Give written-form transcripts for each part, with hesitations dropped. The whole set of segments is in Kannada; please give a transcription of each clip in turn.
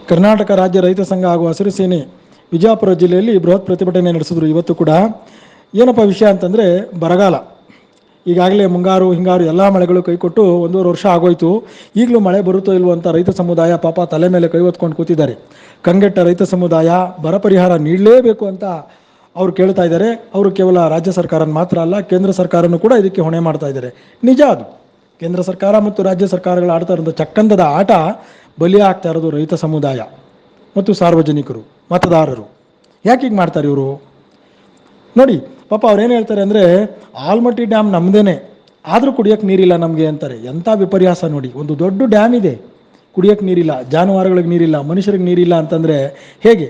ಕರ್ನಾಟಕ ರಾಜ್ಯ ರೈತ ಸಂಘ ಹಾಗೂ ಹಸಿರು ಸೇನೆ ವಿಜಯಪುರ ಜಿಲ್ಲೆಯಲ್ಲಿ ಬೃಹತ್ ಪ್ರತಿಭಟನೆ ನಡೆಸಿದ್ರು. ಇವತ್ತು ಕೂಡ ಏನಪ್ಪ ವಿಷಯ ಅಂತಂದರೆ, ಬರಗಾಲ ಈಗಾಗಲೇ ಮುಂಗಾರು ಹಿಂಗಾರು ಎಲ್ಲ ಮಳೆಗಳು ಕೈಕೊಟ್ಟು 1.5 ವರ್ಷ ಆಗೋಯ್ತು. ಈಗಲೂ ಮಳೆ ಬರುತ್ತೋ ಇಲ್ವೋ ಅಂತ ರೈತ ಸಮುದಾಯ ಪಾಪ ತಲೆ ಮೇಲೆ ಕೈ ಹೊತ್ಕೊಂಡು ಕೂತಿದ್ದಾರೆ. ಕಂಗೆಟ್ಟ ರೈತ ಸಮುದಾಯ ಬರ ಪರಿಹಾರ ನೀಡಲೇಬೇಕು ಅಂತ ಅವರು ಕೇಳ್ತಾ ಇದ್ದಾರೆ. ಅವರು ಕೇವಲ ರಾಜ್ಯ ಸರ್ಕಾರ ಮಾತ್ರ ಅಲ್ಲ, ಕೇಂದ್ರ ಸರ್ಕಾರನೂ ಕೂಡ ಇದಕ್ಕೆ ಹೊಣೆ ಮಾಡ್ತಾ ಇದ್ದಾರೆ. ನಿಜ ಅದು. ಕೇಂದ್ರ ಸರ್ಕಾರ ಮತ್ತು ರಾಜ್ಯ ಸರ್ಕಾರಗಳು ಆಡ್ತಾ ಇರೋದು ಚಕ್ಕಂದದ ಆಟ ಬಲಿ ಆಗ್ತಾ ಇರೋದು ರೈತ ಸಮುದಾಯ ಮತ್ತು ಸಾರ್ವಜನಿಕರು, ಮತದಾರರು. ಯಾಕೆ ಹೀಗೆ ಮಾಡ್ತಾರೆ ಇವರು? ನೋಡಿ ಪಾಪ ಅವ್ರೇನು ಹೇಳ್ತಾರೆ ಅಂದರೆ, ಆಲ್ಮಟ್ಟಿ ಡ್ಯಾಮ್ ನಮ್ಮದೇನೆ, ಆದರೂ ಕುಡಿಯೋಕ್ಕೆ ನೀರಿಲ್ಲ ನಮಗೆ ಅಂತಾರೆ. ಎಂಥ ವಿಪರ್ಯಾಸ ನೋಡಿ. ಒಂದು ದೊಡ್ಡ ಡ್ಯಾಮ್ ಇದೆ, ಕುಡಿಯೋಕ್ಕೆ ನೀರಿಲ್ಲ, ಜಾನುವಾರುಗಳಿಗೆ ನೀರಿಲ್ಲ, ಮನುಷ್ಯರಿಗೆ ನೀರಿಲ್ಲ ಅಂತಂದರೆ ಹೇಗೆ?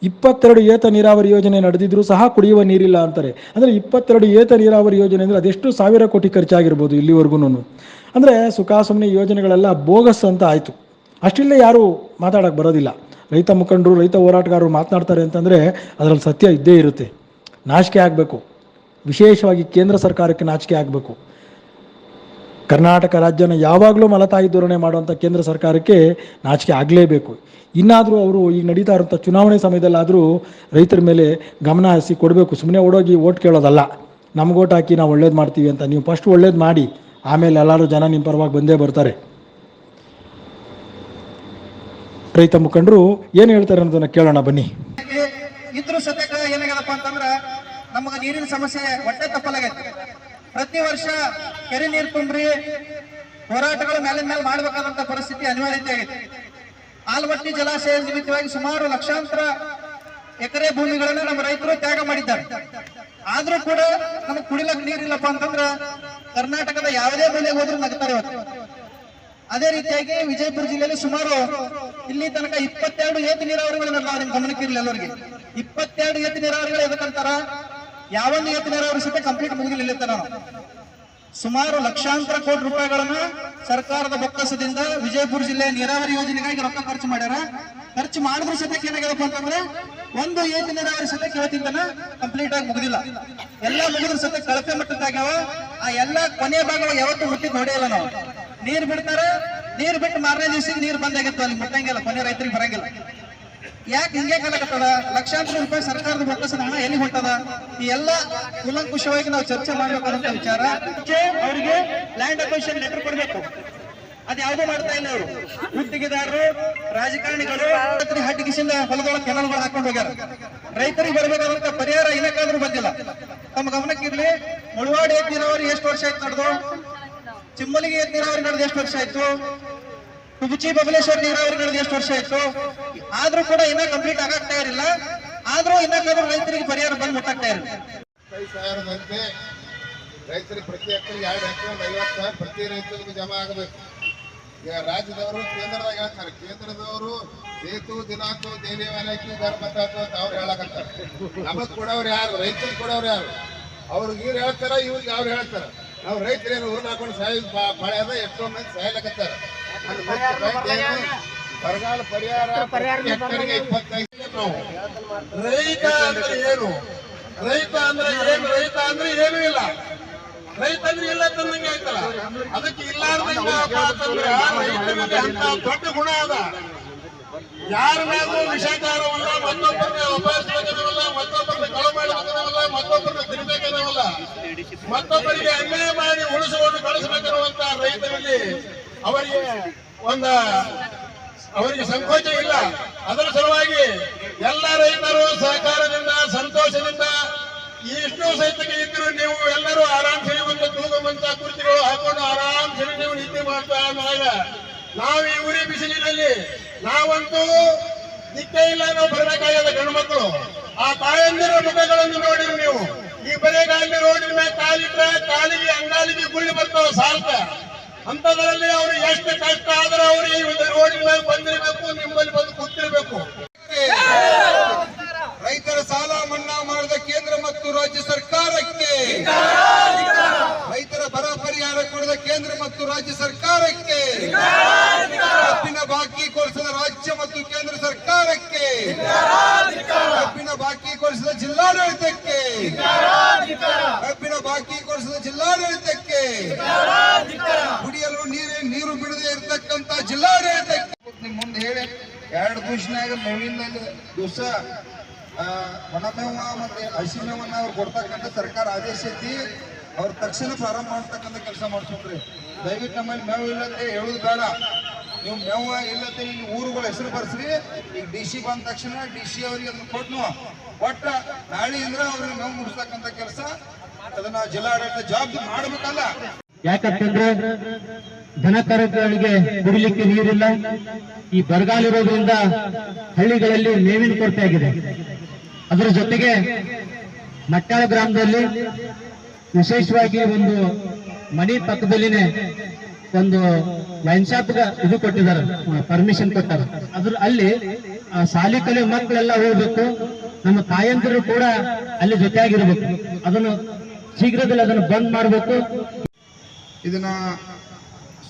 22 ಏತ ನೀರಾವರಿ ಯೋಜನೆ ನಡೆದಿದ್ರೂ ಸಹ ಕುಡಿಯುವ ನೀರಿಲ್ಲ ಅಂತಾರೆ. ಅಂದರೆ 22 ಏತ ನೀರಾವರಿ ಯೋಜನೆ ಅಂದರೆ ಅದೆಷ್ಟು ಸಾವಿರ ಕೋಟಿ ಖರ್ಚಾಗಿರ್ಬೋದು ಇಲ್ಲಿವರೆಗೂ. ಅಂದರೆ ಸುಮ್ಮನೆ ಯೋಜನೆಗಳೆಲ್ಲ ಬೋಗಸ್ ಅಂತ ಆಯಿತು. ಅಷ್ಟಿಲ್ಲೇ ಯಾರೂ ಮಾತಾಡೋಕ್ಕೆ ಬರೋದಿಲ್ಲ. ರೈತ ಮುಖಂಡರು, ರೈತ ಹೋರಾಟಗಾರರು ಮಾತನಾಡ್ತಾರೆ ಅಂತಂದರೆ ಅದರಲ್ಲಿ ಸತ್ಯ ಇದ್ದೇ ಇರುತ್ತೆ. ನಾಚಿಕೆ ಆಗಬೇಕು, ವಿಶೇಷವಾಗಿ ಕೇಂದ್ರ ಸರ್ಕಾರಕ್ಕೆ ನಾಚಿಕೆ ಆಗಬೇಕು. ಕರ್ನಾಟಕ ರಾಜ್ಯನ ಯಾವಾಗಲೂ ಮಲತಾಯಿ ಧೋರಣೆ ಮಾಡುವಂಥ ಕೇಂದ್ರ ಸರ್ಕಾರಕ್ಕೆ ನಾಚಿಕೆ ಆಗಲೇಬೇಕು. ಇನ್ನಾದರೂ ಅವರು ಈಗ ನಡೀತಾ ಇರೋಂಥ ಚುನಾವಣೆ ಸಮಯದಲ್ಲಾದರೂ ರೈತರ ಮೇಲೆ ಗಮನ ಹರಿಸಿ ಕೊಡಬೇಕು. ಸುಮ್ಮನೆ ಓಡೋಗಿ ಓಟ್ ಕೇಳೋದಲ್ಲ. ನಮ್ಗೆ ಓಟ್ ಹಾಕಿ ನಾವು ಒಳ್ಳೇದು ಮಾಡ್ತೀವಿ ಅಂತ. ನೀವು ಫಸ್ಟ್ ಒಳ್ಳೇದು ಮಾಡಿ, ಆಮೇಲೆ ಎಲ್ಲರೂ ಜನ ನಿಮ್ಮ ಪರವಾಗಿ ಬಂದೇ ಬರ್ತಾರೆ. ರೈತ ಮುಖಂಡರು ಏನು ಹೇಳ್ತಾರೆ ಅನ್ನೋದನ್ನ ಕೇಳೋಣ ಬನ್ನಿ. ಇದ್ರ ಸತ್ಯಕ ಏನಾಗದಪ್ಪ ಅಂತಂದ್ರೆ, ನಮಗೆ ನೀರಿನ ಸಮಸ್ಯೆ ಹೊಟ್ಟೆ ತಪ್ಪಲಾಗೈತೆ. ಪ್ರತಿ ವರ್ಷ ಕೆರೆ ನೀರು ತುಂಬ್ರಿ ಹೋರಾಟಗಳು ಮೇಲಿನ ಮೇಲೆ ಮಾಡಬೇಕಾದಂತ ಪರಿಸ್ಥಿತಿ ಅನಿವಾರ್ಯತೆ ಆಗೈತೆ. ಆಲಮಟ್ಟಿ ಜಲಾಶಯ ನಿಮಿತ್ತವಾಗಿ ಸುಮಾರು ಲಕ್ಷಾಂತರ ಎಕರೆ ಭೂಮಿಗಳನ್ನ ನಮ್ಮ ರೈತರು ತ್ಯಾಗ ಮಾಡಿದ್ದಾರೆ. ಆದ್ರೂ ಕೂಡ ನಮಗೆ ಕುಡಿಲಕ್ಕೆ ನೀರಿಲ್ಲಪ್ಪ ಅಂತಂದ್ರೆ ಕರ್ನಾಟಕದ ಯಾವುದೇ ಮೂಲೆಗೆ ಹೋದ್ರೂ ನಗ್ತಾರೆ ಇವತ್ತು. ಅದೇ ರೀತಿಯಾಗಿ ವಿಜಯಪುರ ಜಿಲ್ಲೆಯಲ್ಲಿ ಸುಮಾರು ಇಲ್ಲಿ ತನಕ 22 ಏತ ನೀರಾವರಿಗಳು ನಿಮ್ಮ ಗಮನಕ್ಕೆ ಇರಲಿಲ್ಲ ಎಲ್ಲರಿಗೆ. 22 ಏತ ನೀರಾವರಿಗಳು ಎದಕ್ಕಂತಾರ? ಯಾವೊಂದು ಏತ ನೀರಾವರಿ ಸಹಿತ ಕಂಪ್ಲೀಟ್ ಮುಗಿಲಿಲ್ಲ. ಸುಮಾರು ಲಕ್ಷಾಂತರ ಕೋಟಿ ರೂಪಾಯಿಗಳನ್ನ ಸರ್ಕಾರದ ಬೊಕ್ಕಸದಿಂದ ವಿಜಯಪುರ ಜಿಲ್ಲೆಯ ನೀರಾವರಿ ಯೋಜನೆಗಾಗಿ ರೊಕ್ಕ ಖರ್ಚು ಮಾಡ್ಯಾರ. ಖರ್ಚು ಮಾಡಿದ್ರು ಸದ್ಯಕ್ಕೆ ಏನಾಗದಪ್ಪ ಅಂತಂದ್ರೆ ಒಂದು ಏತ ನೀರಾವರಿ ಸದ್ಯಕ್ಕೆ ಇವತ್ತಿಂದನ ಕಂಪ್ಲೀಟ್ ಆಗಿ ಮುಗಿದಿಲ್ಲ. ಎಲ್ಲ ಮುಗಿದ್ರು ಸದ್ಯ ಕಳಪೆ ಮಟ್ಟದಾಗ್ಯಾವ. ಆ ಎಲ್ಲ ಕೊನೆಯ ಭಾಗ ಯಾವತ್ತೂ ಹುಟ್ಟಿದ್ ನೋಡಿಲ್ಲ ನಾವು. ನೀರ್ ಬಿಡ್ತಾರೆ, ನೀರ್ ಬಿಟ್ಟು ಮಾರನೇ ದಿವಸ ನೀರು ಬಂದಾಗಿತ್ತು, ಅಲ್ಲಿ ಮುಟ್ಟಂಗಿಲ್ಲ, ಕೊನೆ ರೈತರಿಗೆ ಬರಂಗಿಲ್ಲ. ಯಾಕೆ ಹಿಂಗೆ ಕಾಲಾಗತ್ತದ? ಲಕ್ಷಾಂತರ ರೂಪಾಯಿ ಸರ್ಕಾರದ ಬೊಕ್ಕಸದ ಹಣ ಎಲ್ಲಿ ಹೊಂಟದ? ಈ ಎಲ್ಲ ಕೂಲಂಕುಷವಾಗಿ ನಾವು ಚರ್ಚೆ ಮಾಡಬೇಕಾದಂತ ವಿಚಾರ. ಅವರಿಗೆ ಲ್ಯಾಂಡ್ ಅಕ್ವಿಸಿಷನ್ ಲೆಟರ್ ಕೊಡಬೇಕು, ಅದ್ ಯಾವ್ದು ಮಾಡ್ತಾ ಇಲ್ಲ ಅವರು. ಗುತ್ತಿಗೆದಾರರು, ರಾಜಕಾರಣಿಗಳು ಹಟ್ಟಿಗಿಸಿಂದ ಹೊಲದೊಳಗೆ ಕೆನಲ್ಗಳು ಹಾಕೊಂಡು ಹೋಗ್ಯಾರ. ರೈತರಿಗೆ ಬರಬೇಕಾದಂತ ಪರಿಹಾರ ಏನಕ್ಕಾದ್ರೂ ಬಂದಿಲ್ಲ. ತಮ್ಮ ಗಮನಕ್ಕಿರ್ಲಿ, ಮುಳವಾಡಿ ಏತ ನೀರಾವರಿ ಎಷ್ಟು ವರ್ಷ ಆಯ್ತು ನಡೆದು? ಚಿಮ್ಮಲಿಗೆ ಏತ ನೀರಾವರಿ ನಡೆದು ಎಷ್ಟು ವರ್ಷ ಆಯ್ತು? ಕುಬಚಿ ಬಬಲೇಶ್ವರ ನೀರಾವರಿ ನಡೆದು ಎಷ್ಟು ವರ್ಷ ಆಯ್ತು? ಆದ್ರೂ ಕೂಡ ಇನ್ನ ಕಂಪ್ಲೀಟ್ ಆಗಾಗ್ತಾ ಇರಲಿಲ್ಲ. ಆದ್ರೂ ಇನ್ನೂ ರೈತರಿಗೆ ಪರಿಹಾರ ಬಂದು ಮುಟ್ಟಾಗ್ತಾ ಇರಲಿಲ್ಲ. ರೈತರಿಗೆ ಪ್ರತಿ ಎಕರೆಗೆ 2 ಎಕರೆ 50,000 ಪ್ರತಿ ರೈತರಿಗೂ ಜಮಾ ಆಗಬೇಕು. ಈಗ ರಾಜ್ಯದವರು ಕೇಂದ್ರದಾಗ ಹೇಳ್ತಾರೆ, ಕೇಂದ್ರದವರು ಸೇತು ದಿನಾಂಕು ದೇವಾಲಯಕ್ಕೆ ಗರ್ಭತಾತು ಅಂತ ಅವ್ರು ಹೇಳಕತ್ತಾರೆ. ನಮಗ್ ಕೊಡವ್ರು ಯಾರು? ರೈತರಿಗೆ ಕೊಡವ್ರು ಯಾರು? ಅವ್ರಿಗೆ ಇವ್ರು ಹೇಳ್ತಾರ, ಇವ್ರಿಗೆ ಅವ್ರು ಹೇಳ್ತಾರ. ನಾವು ರೈತರೇನು ಊರ್ನ ಹಾಕೊಂಡು ಸಾಯೋದು ಬಾಳೆ ಅದ, ಎಷ್ಟೋ ಮಂದಿ ಸಾಯಲಕತ್ತಾರ. ಬರಗಾಲ ಪರಿಹಾರ ಎಕರೆಗೆ 25. ನಾವು ರೈತ ಅಂದ್ರೆ ಏನು? ರೈತ ಅಂದ್ರೆ ಏನು? ರೈತ ಅಂದ್ರೆ ಏನೂ ಇಲ್ಲ. ರೈತ ಅಂದ್ರೆ ಇಲ್ಲ ತಂದಂಗೆ ಆಯ್ತಲ್ಲ. ಅದಕ್ಕೆ ಇಲ್ಲಾರ್ದಂಗ ಅಂತಂದ್ರೆ ರೈತನಿಗೆ ಅಂತ ದೊಡ್ಡ ಗುಣ ಅದ. ಯಾರ ಮೇಲೂ ವಿಷಾಕಾರವಲ್ಲ, ಮತ್ತೊಬ್ಬರನ್ನ ಅಪಹಾಸ್ಯವಲ್ಲ, ಮತ್ತೊಬ್ಬರನ್ನ ಕಳು ಮಾಡಬೇಕನ್ನವಲ್ಲ, ಮತ್ತೊಬ್ಬರನ್ನ ತಿನ್ಬೇಕನ್ನವಲ್ಲ, ಮತ್ತೊಬ್ಬರಿಗೆ ಅನ್ಯಾಯ ಮಾಡಿ ಉಳಿಸಿಕೊಂಡು ಕಳಿಸಬೇಕನ್ನುವಂತ ರೈತರಲ್ಲಿ ಅವರಿಗೆ ಸಂಕೋಚ ಇಲ್ಲ. ಅದರ ಸಲುವಾಗಿ ಎಲ್ಲ ರೈತರು ಸಹಕಾರದಿಂದ, ಸಂತೋಷದಿಂದ ಇಷ್ಟು ಸಹಿತಕ್ಕೆ ಇದ್ರು ನೀವು ಎಲ್ಲರೂ ಆರಾಮ್ ಸರಿ ಒಂದು ತೂಗಮಂತ ಕುರ್ಚಿಗಳು ಹಾಕೊಂಡು ಆರಾಮ್ ಸರಿ ನೀವು ನಿದ್ದೆ ಮಾಡ್ತಾ ನಾವು ಈ ಉರಿ ಬಿಸಿಲಿನಲ್ಲಿ ನಾವಂತೂ ದಿಕ್ಕೇ ಇಲ್ಲ. ನಾವು ಬರಬೇಕಾಗ್ಯದ ಗಂಡು ಮಕ್ಕಳು. ಆ ತಾಯಂದಿರ ಮುಖಗಳನ್ನು ನೋಡಿರಿ ನೀವು. ಈ ಬರೆಗಾಲಿ ರೋಡಿನ ಮೇಲೆ ಕಾಲಿಟ್ರೆ ಕಾಲಿಗೆ ಅಂಗಾಲಿಗೆ ಗುಳ್ಳಿ ಬರ್ತಾವ ಸಾಲ್ತ. ಅಂತದ್ರಲ್ಲಿ ಅವ್ರು ಎಷ್ಟು ಕಷ್ಟ ಆದ್ರೆ ಅವ್ರು ಈ ರೋಡಿನ ಮೇಲೆ ಬಂದಿರಬೇಕು, ನಿಮ್ಮಲ್ಲಿ ಬಂದು ಕೂತಿರ್ಬೇಕು. ರೈತರ ಸಾಲ ಮನ್ನಾ ಮಾಡಿದ ಕೇಂದ್ರ ಮತ್ತು ರಾಜ್ಯ ಸರ್ಕಾರಕ್ಕೆ, ರೈತರ ಬರ ಪರಿಹಾರ ಕೊಡದ ಕೇಂದ್ರ ಮತ್ತು ರಾಜ್ಯ ಸರ್ಕಾರಕ್ಕೆ, ಕಬ್ಬಿನ ಬಾಕಿ ಕೊಡಿಸಿದ ರಾಜ್ಯ ಮತ್ತು ಕೇಂದ್ರ ಸರ್ಕಾರಕ್ಕೆ, ಕಬ್ಬಿನ ಬಾಕಿ ಕೊಡಿಸಿದ ಜಿಲ್ಲಾಡಳಿತಕ್ಕೆ, ಕಬ್ಬಿನ ಬಾಕಿ ಕೊಡಿಸಿದ ಜಿಲ್ಲಾಡಳಿತಕ್ಕೆ, ಕುಡಿಯಲು ನೀರು ಬಿಡದೆ ಇರತಕ್ಕಂತ ಜಿಲ್ಲಾಡಳಿತಕ್ಕೆ ಮುಂದೆ ಹೇಳಿ 2 ದಿವಸನಾಗ ಮೇವಿನಲ್ಲಿ ದಿವಸ ಒಣಮೇವ ಮತ್ತೆ ಹಸಿ ಮೇವನ್ನ ಅವ್ರು ಕೊಡ್ತಕ್ಕಂಥ ಸರ್ಕಾರ ಆದೇಶ ಐತಿ. ಅವ್ರ ತಕ್ಷಣ ಪ್ರಾರಂಭ ಮಾಡ್ತಕ್ಕಂಥ ಕೆಲಸ ಮಾಡಿಸ್ಕೊಂಡ್ರಿ. ದಯವಿಟ್ಟು ನಮ್ಮಲ್ಲಿ ಮೇವು ಇಲ್ಲದೆ ಹೇಳುದು ಬೇಡ. ನೀವು ಮೇವು ಇಲ್ಲದೆ ಇಲ್ಲಿ ಊರುಗಳ ಹೆಸರು ಬರ್ಸ್ರಿ. ಈಗ DC ಬಂದ ತಕ್ಷಣ DC ಅವರಿಗೆ ಅದನ್ನ ಕೊಟ್ಟು ಒಟ್ಟ ನಾಳೆಯಿಂದ ಅವ್ರಿಗೆ ಮೇವು ಮುಡಿಸ್ತಕ್ಕಂಥ ಕೆಲಸ ಅದನ್ನ ಜಿಲ್ಲಾಡಳಿತ ಜವಾಬ್ದಾರಿ ಮಾಡ್ಬೇಕಲ್ಲ. ಯಾಕಂತಂದ್ರೆ ದನ ಕರುಗಳಿಗೆ ಕುಡಿಲಿಕ್ಕೆ ನೀರಿಲ್ಲ. ಈ ಬರಗಾಲ ಇರೋದ್ರಿಂದ ಹಳ್ಳಿಗಳಲ್ಲಿ ಮೇವಿನ ಕೊರತೆ ಆಗಿದೆ. ಅದರ ಜೊತೆಗೆ ಮಟ್ಟಾಳ ಗ್ರಾಮದಲ್ಲಿ ವಿಶೇಷವಾಗಿ ಒಂದು ಮನೆ ಪಕ್ಕದಲ್ಲಿನೇ ಒಂದು ವೈನ್ ಶಾಪ್ ಇದು ಕೊಟ್ಟಿದ್ದಾರೆ, ಪರ್ಮಿಷನ್ ಕೊಟ್ಟಾರೆ. ಅಲ್ಲಿ ಶಾಲೆ ಕಲೆ ಮಕ್ಕಳೆಲ್ಲ ಹೋಗ್ಬೇಕು, ನಮ್ಮ ತಾಯಂದಿರು ಕೂಡ ಅಲ್ಲಿ ಜೊತೆಯಾಗಿರ್ಬೇಕು. ಅದನ್ನು ಶೀಘ್ರದಲ್ಲಿ ಅದನ್ನು ಬಂದ್ ಮಾಡಬೇಕು. ಇದನ್ನ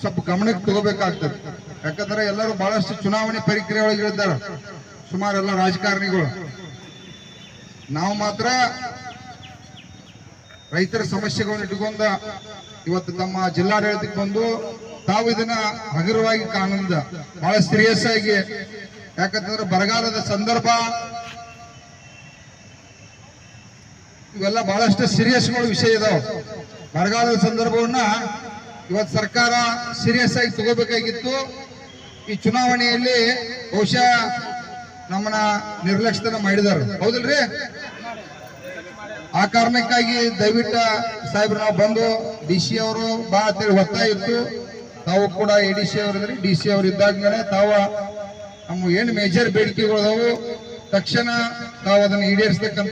ಸ್ವಲ್ಪ ಗಮನಕ್ಕೆ ತಗೋಬೇಕಾಗ್ತದೆ. ಯಾಕಂದ್ರೆ ಎಲ್ಲರೂ ಬಹಳಷ್ಟು ಚುನಾವಣೆ ಪ್ರಕ್ರಿಯೆ ಒಳಗೆ ಇದ್ದಾರೆ, ಸುಮಾರು ಎಲ್ಲ ರಾಜಕಾರಣಿಗಳು. ನಾವು ಮಾತ್ರ ರೈತರ ಸಮಸ್ಯೆಗಳನ್ನು ಇಟ್ಕೊಂಡ ಇವತ್ತು ತಮ್ಮ ಜಿಲ್ಲಾಡಳಿತಕ್ಕೆ ಬಂದು ತಾವು ಇದನ್ನ ಹಗುರವಾಗಿ ಕಾಣುದ ಬಹಳ ಸೀರಿಯಸ್ ಆಗಿ. ಯಾಕಂತಂದ್ರೆ ಬರಗಾಲದ ಸಂದರ್ಭ ಇವೆಲ್ಲ ಬಹಳಷ್ಟು ಸೀರಿಯಸ್ಗಳು ವಿಷಯ ಇದಾವೆ. ಬರಗಾಲದ ಸಂದರ್ಭವನ್ನ ಇವತ್ತು ಸರ್ಕಾರ ಸೀರಿಯಸ್ ಆಗಿ ತಗೋಬೇಕಾಗಿತ್ತು. ಈ ಚುನಾವಣೆಯಲ್ಲಿ ಬಹುಶಃ ನಮ್ಮನ್ನ ನಿರ್ಲಕ್ಷ್ಯನ ಮಾಡಿದಾರೆ, ಹೌದಿಲ್ರಿ? ಆ ಕಾರಣಕ್ಕಾಗಿ ದಯವಿಟ್ಟು ಸಾಹೇಬ್ರು ನಾವು ಬಂದು DC ಅವರು ಬಾ ಅಂತೇಳಿ ಒತ್ತಾಯ ಇತ್ತು. ತಾವು ಕೂಡ ADC ಅವರಿದ್ರಿ, DC ಅವರು ಇದ್ದಾಗಲೇ ತಾವು ನಮ್ಮ ಏನು ಮೇಜರ್ ಬೇಡಿಕೆಗಳು ಅದಾವು ತಕ್ಷಣ ತಾವು ಅದನ್ನು ಈಡೇರಿಸತಕ್ಕಂಥ